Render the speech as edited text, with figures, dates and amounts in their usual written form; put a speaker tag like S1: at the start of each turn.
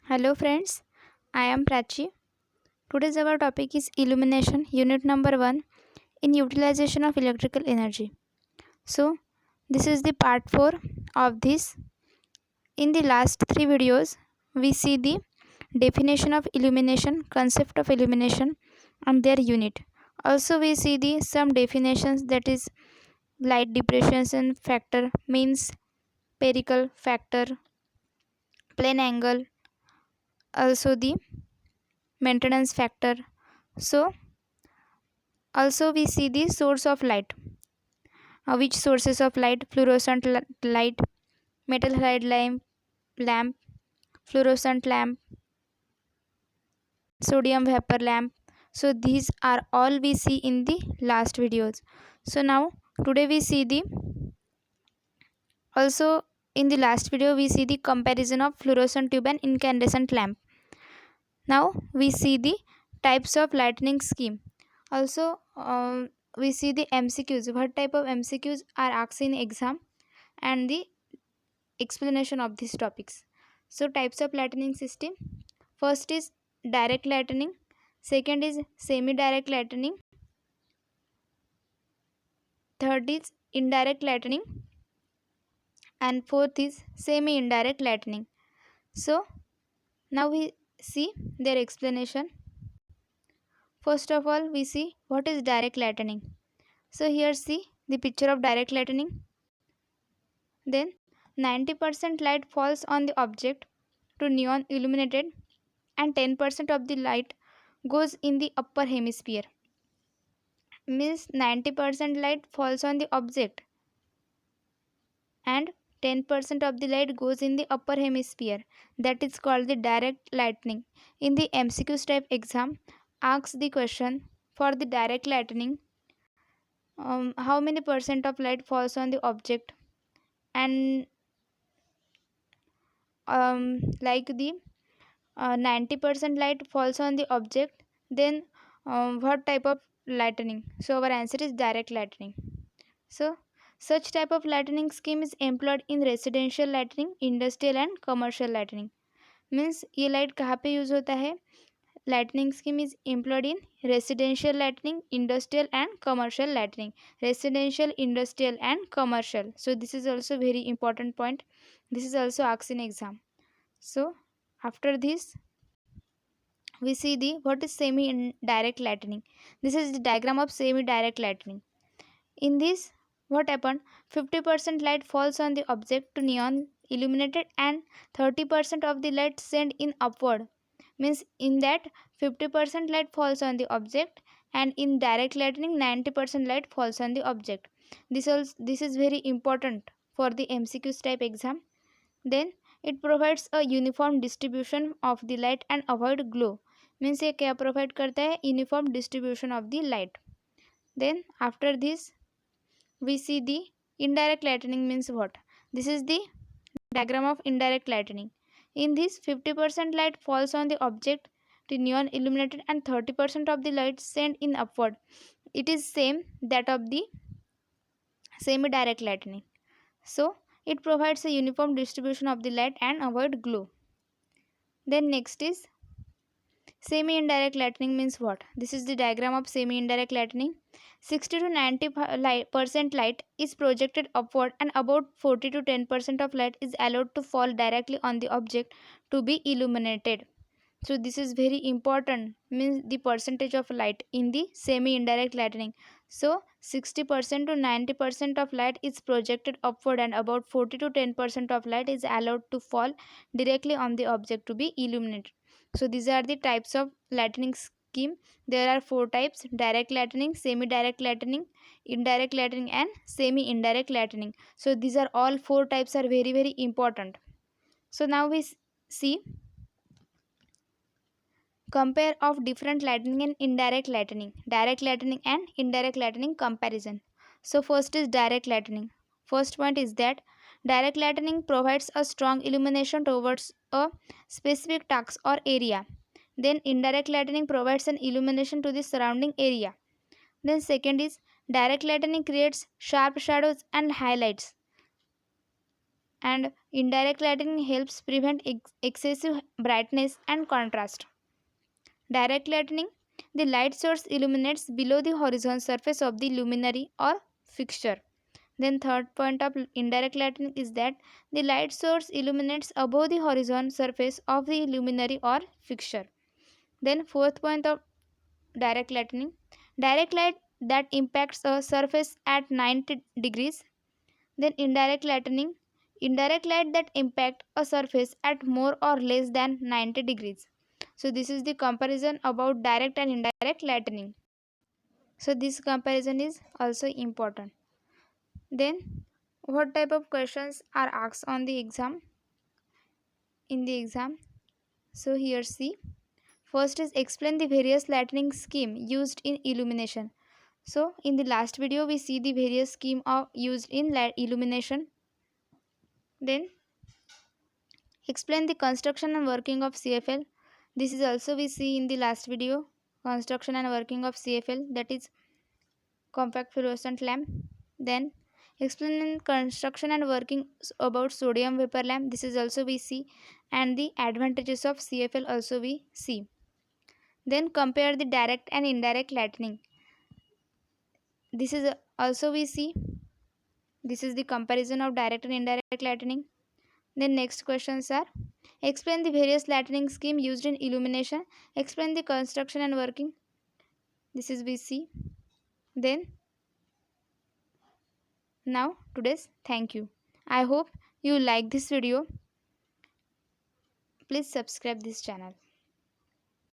S1: Hello friends, I am Prachi. Today's our topic is illumination, unit number 1 in utilization of electrical energy. So, this is the part 4 of this. In the last 3 videos, we see the definition of illumination, concept of illumination and their unit. Also, we see the some definitions, that is light depreciation factor, means spherical factor, plane angle, also the maintenance factor. So, also we see the source of light. Which sources of light? Fluorescent light, metal halide lamp, fluorescent lamp, sodium vapor lamp. So these are all we see in the last videos. So now today we see the, also in the last video we see the comparison of fluorescent tube and incandescent lamp. Now we see the types of lightning scheme. Also we see the MCQs, what type of MCQs are asked in exam, and the explanation of these topics. So types of lightning system: first is direct lightning, second is semi direct lightning, third is indirect lightning, and fourth is semi indirect lightning. So now we see their explanation. First of all, we see what is direct lightning. So here see the picture of direct lightning. Then 90% light falls on the object to neon illuminated, and 10% of the light goes in the upper hemisphere. Means 90% light falls on the object and 10% of the light goes in the upper hemisphere. That is called the direct lightning. In the MCQ type exam, asks the question for the direct lightning, how many percent of light falls on the object, and like the 90% light falls on the object, then what type of lightning? So our answer is direct lightning. So such type of lightning scheme is employed in residential lighting, industrial and commercial lighting. Means ये light कहाँ पे use होता है? Lightning scheme is employed in residential lighting, industrial and commercial lighting. Residential, industrial and commercial. So this is also very important point. This is also asked in exam. So after this we see the what is semi indirect lightning. This is the diagram of semi direct lightning. In this, what happened? 50% light falls on the object to neon illuminated, and 30% of the light sent in upward. Means in that 50% light falls on the object, and in direct lightning 90% light falls on the object. This is very important for the MCQ type exam. Then it provides a uniform distribution of the light and avoid glow. Means ये क्या provide करता है? Uniform distribution of the light. Then after this we see the indirect lightning. Means what? This is the diagram of indirect lightning. In this 50% light falls on the object to neon illuminated, and 30% of the light sent in upward. It is same that of the semi direct lightning. So it provides a uniform distribution of the light and avoid glow. Then next is semi indirect lightning. Means what? This is the diagram of semi indirect lightning. 60 to 90% light is projected upward, and about 40 to 10% of light is allowed to fall directly on the object to be illuminated. So this is very important. Means the percentage of light in the semi indirect lightning. So 60% to 90% of light is projected upward, and about 40 to 10% of light is allowed to fall directly on the object to be illuminated. So these are the types of lightning scheme. There are 4 types: direct lightning, semi direct lightning, indirect lightning and semi indirect lightning. So these are all 4 types are very important. So now we see compare of different lightning and indirect lightning, direct lightning and indirect lightning comparison. So first is direct lightning. First point is that direct lightning provides a strong illumination towards a specific task or area. Then indirect lightning provides an illumination to the surrounding area. Then second is direct lightning creates sharp shadows and highlights. and indirect lighting helps prevent excessive brightness and contrast. Direct lighting, the light source illuminates below the horizontal surface of the luminary or fixture. Then third point of indirect lighting is that the light source illuminates above the horizontal surface of the luminary or fixture. Then fourth point of direct lighting, direct light that impacts a surface at 90 degrees. Then indirect lighting, indirect light that impact a surface at more or less than 90 degrees. So this is the comparison about direct and indirect lighting. So this comparison is also important. Then what type of questions are asked on the exam? In the exam, so here see. First is explain the various lighting scheme used in illumination. So in the last video we see the various scheme of used in illumination. Then explain the construction and working of CFL. This is also we see in the last video, construction and working of CFL, that is compact fluorescent lamp. Then explain construction and working about sodium vapor lamp. This is also we see, and the advantages of CFL also we see. Then compare the direct and indirect lighting. This is also we see. This is the comparison of direct and indirect lighting. Then next questions are explain the various lighting scheme used in illumination. Explain the construction and working. This is we see. Then now today's thank you. I hope you like this video. Please subscribe this channel.